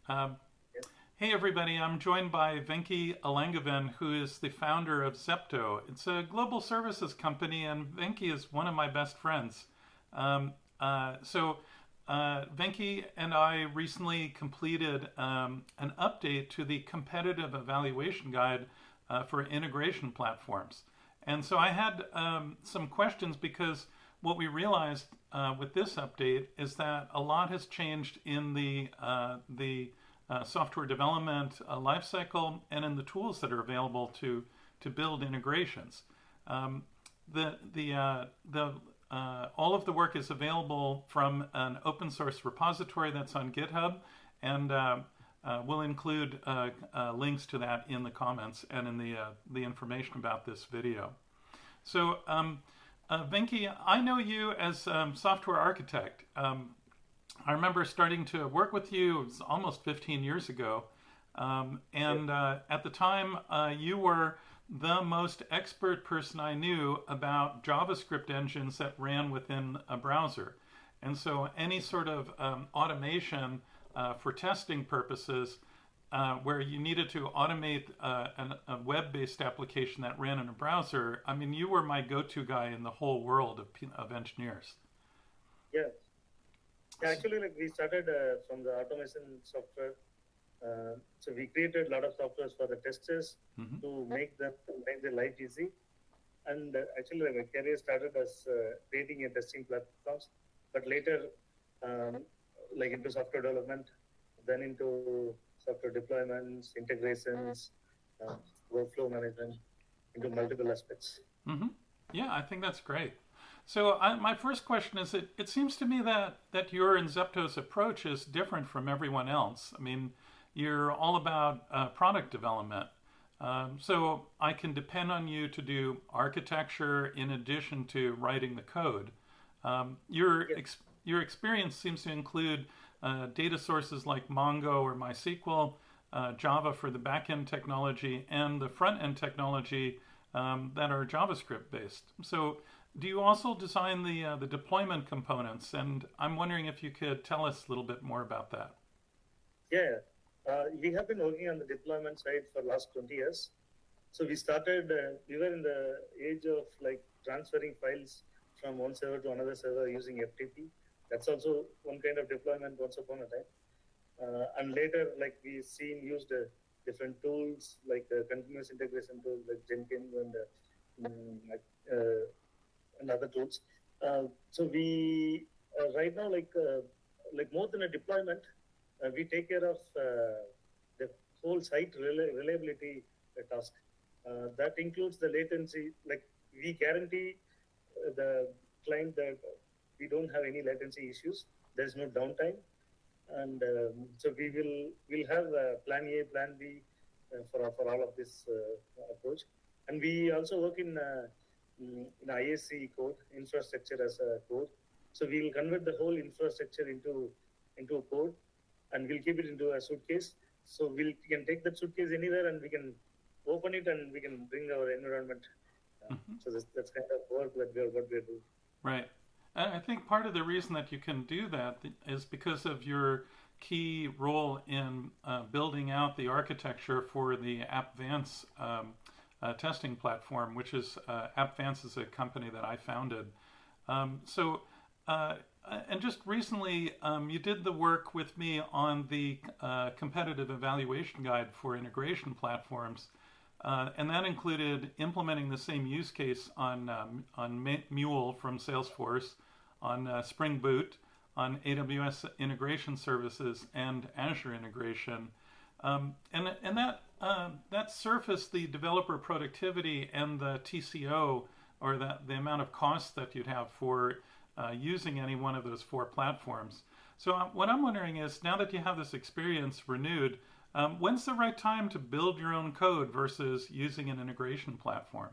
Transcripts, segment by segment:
Um, Yes. hey everybody, I'm joined by Venky Elangovan, who is the founder of Zeptoh. It's a global services company, and Venky is one of my best friends. Um, Venky and I recently completed an update to the competitive evaluation guide for integration platforms. And so I had some questions because what we realized with this update is that a lot has changed in the software development lifecycle and in the tools that are available to build integrations. Um, the all of the work is available from an open source repository that's on GitHub, and we'll include links to that in the comments and in the information about this video. Venky, I know you as software architect. I remember starting to work with you, it was almost 15 years ago. At the time, you were the most expert person I knew about JavaScript engines that ran within a browser. And so any sort of automation for testing purposes where you needed to automate a web-based application that ran in a browser, I mean, you were my go-to guy in the whole world of engineers. Yeah. Yeah, actually, like we started from the automation software. So we created a lot of softwares for the testers Mm-hmm. to make their life easy. And actually, like, my career started as creating a testing platforms, but later, um, like into software development, then into software deployments, integrations, uh, workflow management, into multiple aspects. Mm-hmm. Yeah, I think that's great. My first question is that it seems to me that your and Zepto's approach is different from everyone else. I mean, you're all about product development. So I can depend on you to do architecture in addition to writing the code. Um, your Yeah. ex- your experience seems to include data sources like Mongo or MySQL, Java for the backend technology, and the front end technology that are JavaScript based. So, do you also design the deployment components? And I'm wondering if you could tell us a little bit more about that. Yeah. We have been working on the deployment side for last 20 years. So we were in the age of like transferring files from one server to another server using FTP. That's also one kind of deployment once upon a time. And later, like we seen used different tools like continuous integration tools like Jenkins and other tools. So we right now like more than a deployment, we take care of the whole site reliability task. That includes the latency. Like we guarantee the client that we don't have any latency issues. There is no downtime, and so we'll have plan A, plan B for all of this approach. And we also work in ISC code, infrastructure as a code. So we'll convert the whole infrastructure into a code, and we'll keep it into a suitcase. So we can take that suitcase anywhere, and we can open it, and we can bring our environment. Mhm. So that's kind of work that what we're doing. Right. I think part of the reason that you can do that is because of your key role in building out the architecture for the AppVance testing platform, which is AppVance is a company that I founded. Um, so, uh, and just recently, you did the work with me on the competitive evaluation guide for integration platforms, and that included implementing the same use case on Mule from Salesforce, on Spring Boot, on AWS integration services, and Azure integration. That surfaced the developer productivity and the TCO, or the amount of cost that you'd have for using any one of those four platforms. So what I'm wondering is, now that you have this experience renewed, when's the right time to build your own code versus using an integration platform?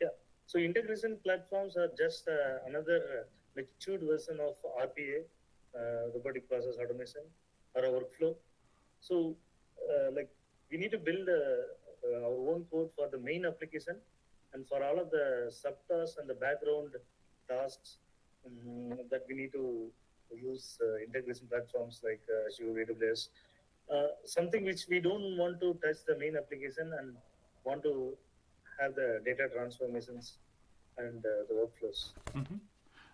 Yeah. So integration platforms are just another matured version of RPA, robotic process automation, or a workflow. So, like we need to build our own code for the main application, and for all of the subtasks and the background tasks that we need to use integration platforms like Azure, AWS, something which we don't want to touch the main application and want to have the data transformations and the workflows. Mm-hmm.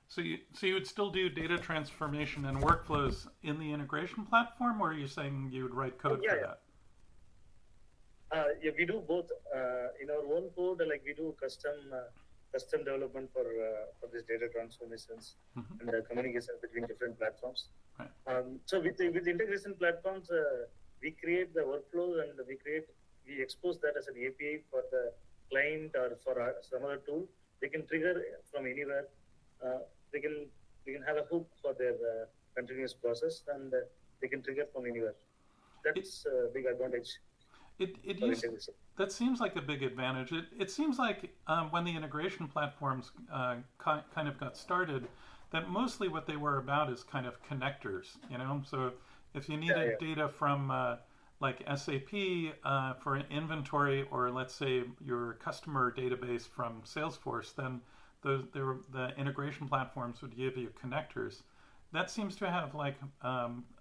So you would still do data transformation and workflows in the integration platform, or are you saying you would write code for that? Yeah, we do both. In our own code, like we do custom development for this data transformations and the communication between different platforms. Right. So with integration platforms, we create the workflows and we expose that as an API for the client or for some other tool. They can trigger from anywhere. They can have a hook for their continuous process, and they can trigger from anywhere. That's a big advantage. That seems like a big advantage. It seems like when the integration platforms kind of got started, that mostly what they were about is kind of connectors, you know? So if you needed data from like SAP for inventory, or let's say your customer database from Salesforce, then the integration platforms would give you connectors. That seems to have like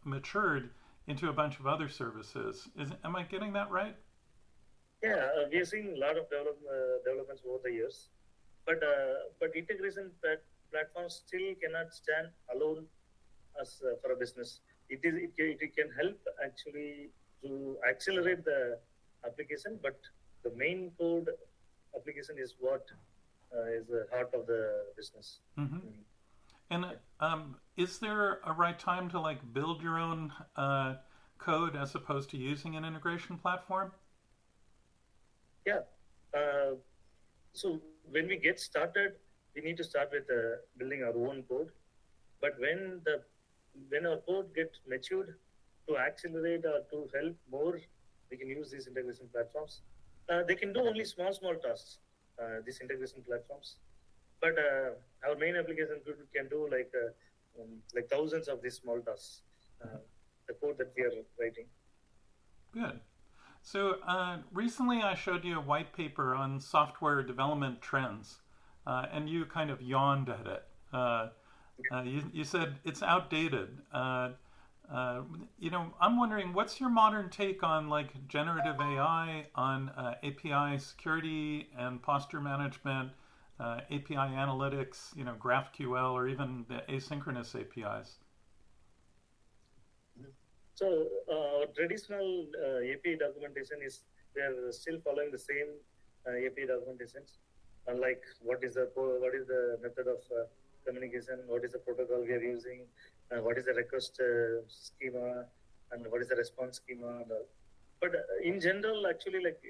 matured into a bunch of other services. Am I getting that right? Yeah, we are seeing a lot of developments over the years, but integration platforms still cannot stand alone as for a business. It can help actually to accelerate the application, but the main code application is what is the heart of the business. Mm-hmm. And is there a right time to like build your own code as opposed to using an integration platform? Yeah. So when we get started, we need to start with building our own code. But when our code gets matured, to accelerate or to help more, we can use these integration platforms. They can do only small tasks. These integration platforms, but our main application can do like thousands of these small tasks. The code that we are writing. Good. So recently I showed you a white paper on software development trends, and you kind of yawned at it. You said it's outdated. You know, I'm wondering, what's your modern take on like generative AI, on API security and posture management, API analytics, you know, GraphQL, or even the asynchronous APIs? So traditional API documentation they're still following the same API documentations. Like what is the method of communication, what is the protocol we are using, what is the request schema, and what is the response schema, and all. But in general, actually, like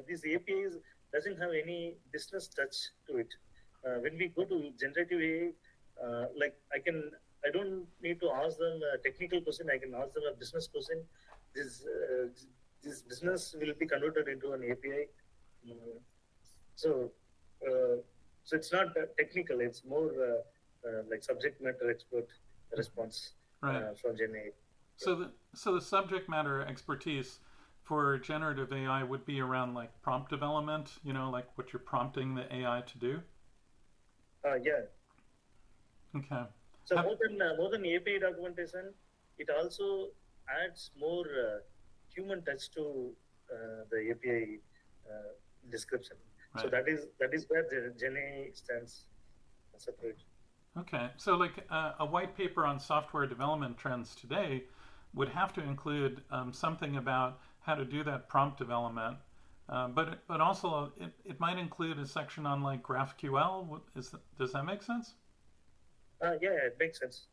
these APIs doesn't have any business touch to it. When we go to generative AI, like I don't need to ask them a technical question. I can ask them a business question. This business will be converted into an API. So it's not technical. It's more like subject matter expert response from Gen AI. So the subject matter expertise for generative AI would be around like prompt development. You know, like what you're prompting the AI to do. Yeah. Okay. So more than API documentation, it also adds more human touch to the API description. Right. So that is where the Gen AI stands separate. Okay, so like a white paper on software development trends today would have to include something about how to do that prompt development, but also it might include a section on like GraphQL. Does that make sense? Yeah, it makes sense.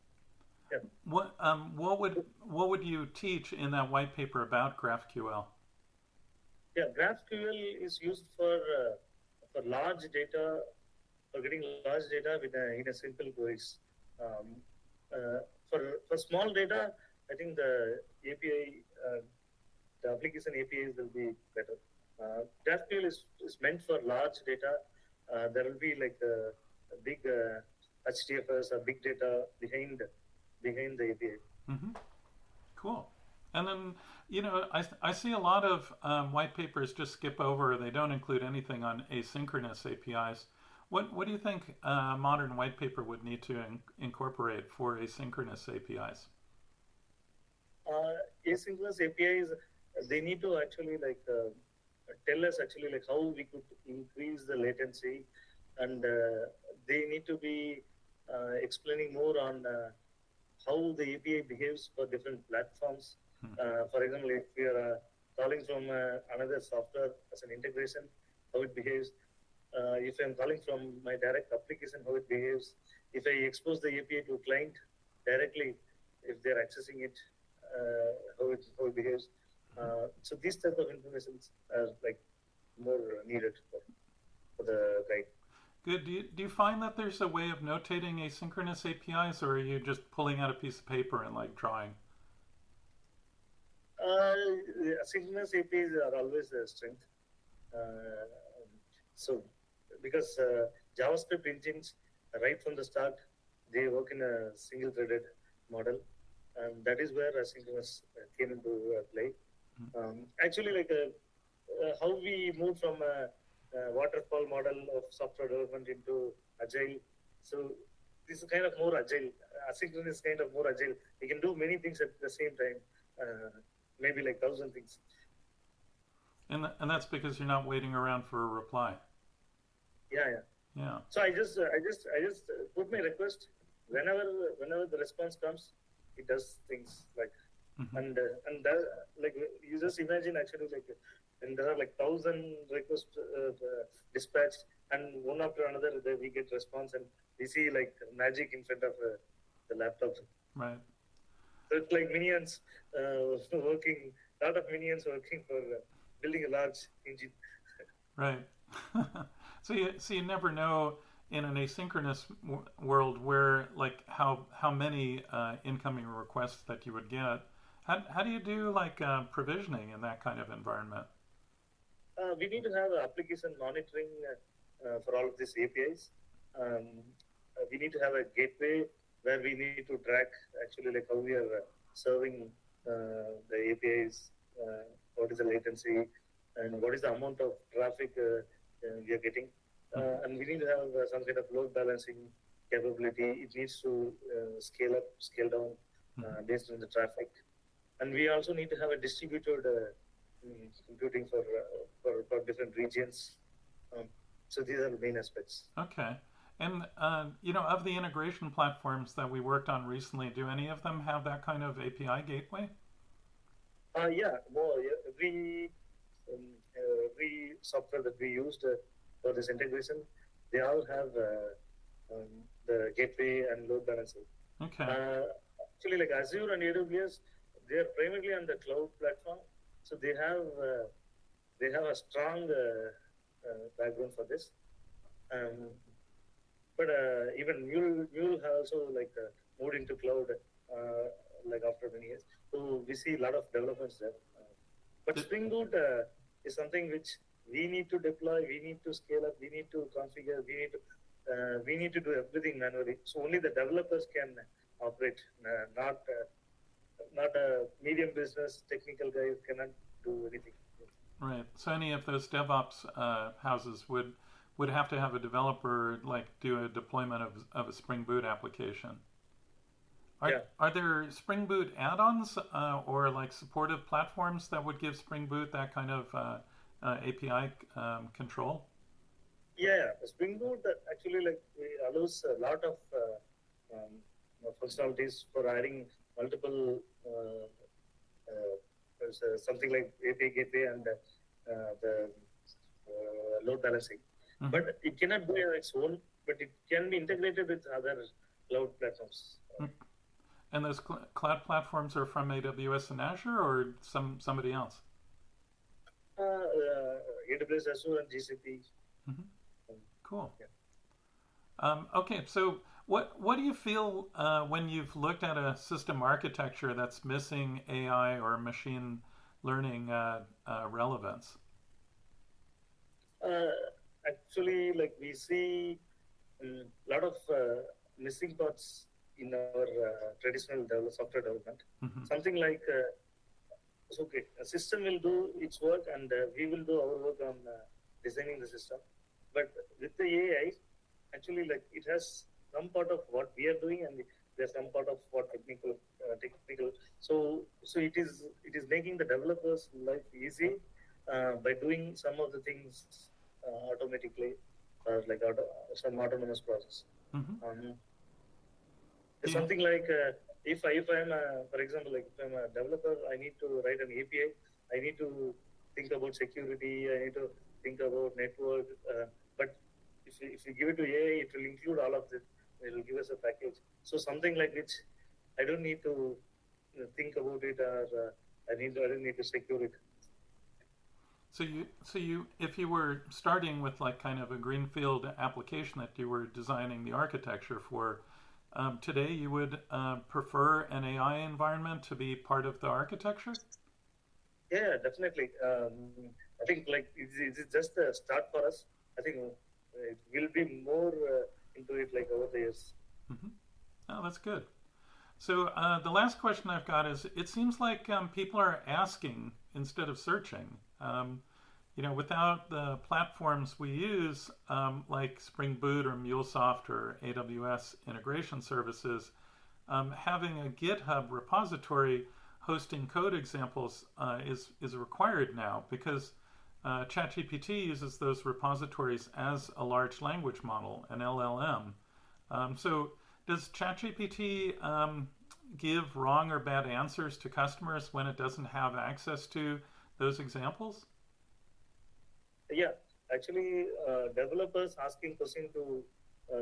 Yeah. What would you teach in that white paper about GraphQL? Yeah, GraphQL is used for large data, for getting large data in a simple queries. For small data, I think the API, the application APIs will be better. GraphQL is meant for large data. There will be like a big HDFS or big data behind the API. Mm-hmm. Cool. And then, you know, I see a lot of white papers just skip over. They don't include anything on asynchronous APIs. What do you think a modern white paper would need to incorporate for asynchronous APIs? Asynchronous APIs, they need to actually tell us actually like how we could increase the latency, and they need to be explaining more on how the API behaves for different platforms. For example, if we are calling from another software as an integration, how it behaves. If I'm calling from my direct application, how it behaves. If I expose the API to a client directly, if they're accessing it, how it behaves. So these type of information are like more needed for the guide. Good. Do you find that there's a way of notating asynchronous APIs, or are you just pulling out a piece of paper and like drawing? Asynchronous APIs are always a strength. So because JavaScript engines, right from the start, they work in a single-threaded model, and that is where asynchronous came into play. Actually, how we moved from a waterfall model of software development into agile. So this is kind of more agile. Asynchronous is kind of more agile. We can do many things at the same time, maybe like 1,000 things. And that's because you're not waiting around for a reply. Yeah. So I just put my request whenever the response comes, it does things like, and that, like you just imagine actually like, and there are like 1,000 requests dispatched, and one after another we get response, and we see like magic in front of the laptop. Right. So it's like minions working, a lot of minions working for building a large engine. Right. So you never know in an asynchronous world where like how many incoming requests that you would get. How do you do like provisioning in that kind of environment? We need to have application monitoring for all of these APIs. We need to have a gateway where we need to track actually like how we are serving the APIs, what is the latency, and what is the amount of traffic we are getting. And we need to have some kind of load balancing capability. It needs to scale up, scale down based on the traffic. And we also need to have a distributed computing for different regions. So these are the main aspects. Okay. And, of the integration platforms that we worked on recently, do any of them have that kind of API gateway? Yeah. Every software that we used for this integration, they all have the gateway and load balancing. Okay. Actually, like Azure and AWS, they are primarily on the cloud platform, so they have a strong background for this. But even Mule has also moved into cloud after many years. So we see a lot of developments there. But Spring Boot is something which we need to deploy, we need to scale up, we need to configure, we need to do everything manually. So only the developers can operate, not a medium business technical guy cannot do anything. Right. So any of those DevOps houses would have to have a developer do a deployment of a Spring Boot application. Are there Spring Boot add-ons or supportive platforms that would give Spring Boot that kind of API control? Yeah, Spring Boot actually allows a lot of functionalities for adding multiple something like API gateway and the load balancing. Mm-hmm. But it cannot do on its own, but it can be integrated with other cloud platforms. Mm-hmm. And those cloud platforms are from AWS and Azure or somebody else? AWS, Azure, and GCP. Mm-hmm. Cool. Yeah. Okay, so what do you feel when you've looked at a system architecture that's missing AI or machine learning relevance? Actually, we see a lot of missing parts in our traditional software development. Mm-hmm. Something like, okay, a system will do its work and we will do our work on designing the system. But with the AI, actually like it has some part of what we are doing, and there's some part of what technical. So it is making the developers life easy by doing some of the things automatically, like some autonomous process. Mm-hmm. It's something like if I'm for example, like if I'm a developer, I need to write an API. I need to think about security. I need to think about network. But if you give it to AI, it will include all of this. It will give us a package. So something like which I don't need to think about it, or I don't need to secure it. So you, if you were starting with like kind of a greenfield application that you were designing the architecture for, today you would prefer an AI environment to be part of the architecture? Yeah, definitely. I think like it's just a start for us. I think it will be more into it like over the years. Mm-hmm. Oh, that's good. So the last question I've got is: it seems like people are asking instead of searching. Without the platforms we use, like Spring Boot or MuleSoft or AWS integration services, having a GitHub repository hosting code examples is required now, because ChatGPT uses those repositories as a large language model, an LLM. So does ChatGPT give wrong or bad answers to customers when it doesn't have access to those examples? Yeah, actually, developers asking questions to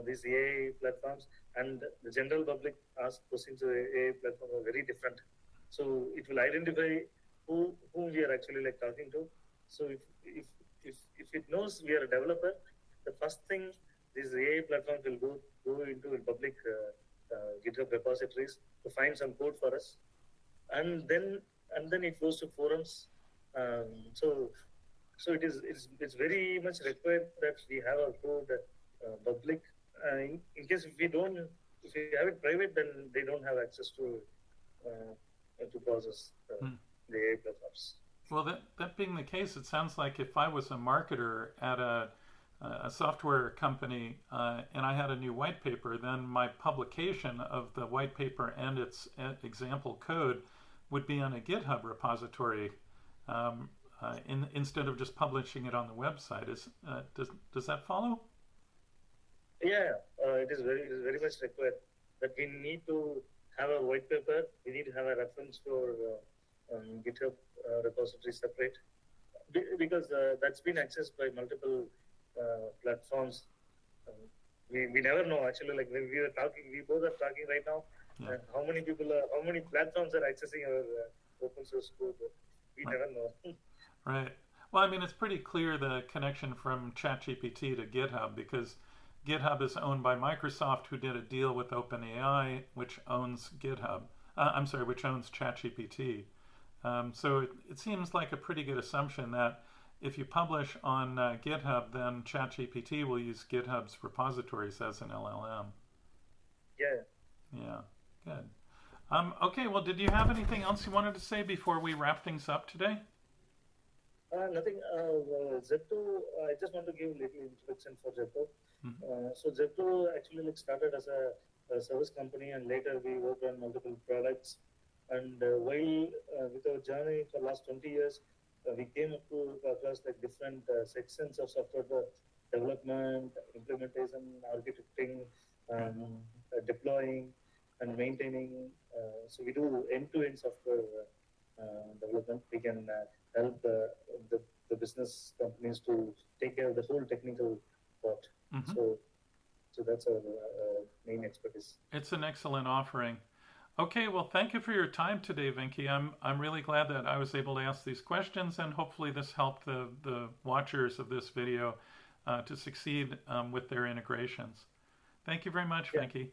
these AI platforms and the general public ask questions to AI platforms are very different. So it will identify whom we are actually like talking to. So if it knows we are a developer, the first thing these AI platforms will go into public GitHub repositories to find some code for us, and then it goes to forums. So it's very much required that we have a code public. In case if we have it private, then they don't have access to process the AI platforms. Well, that being the case, it sounds like if I was a marketer at a software company and I had a new white paper, then my publication of the white paper and its example code would be on a GitHub repository instead of just publishing it on the website. Does that follow? Yeah, it is very much required that we need to have a white paper. We need to have a reference for GitHub repository separate, because that's been accessed by multiple platforms. We never know actually. Like when we both are talking right now. Yeah. How many platforms are accessing our open source code? We never know. Right. Well, I mean, it's pretty clear the connection from ChatGPT to GitHub, because GitHub is owned by Microsoft, who did a deal with OpenAI, which owns GitHub. Which owns ChatGPT. So it seems like a pretty good assumption that if you publish on GitHub, then ChatGPT will use GitHub's repositories as an LLM. Yeah. Yeah. Good. Okay. Well, did you have anything else you wanted to say before we wrap things up today? Nothing. Zeptoh, I just want to give a little introduction for Zeptoh. Mm-hmm. So Zeptoh actually started as a service company, and later we worked on multiple products. And while with our journey for the last 20 years, we came across like different sections of software development, implementation, architecting, deploying, and maintaining. So we do end-to-end software development. We can help the business companies to take care of the whole technical part. Mm-hmm. So that's our main expertise. It's an excellent offering. Okay, well, thank you for your time today, Venky. I'm really glad that I was able to ask these questions, and hopefully this helped the watchers of this video to succeed with their integrations. Thank you very much, Venky.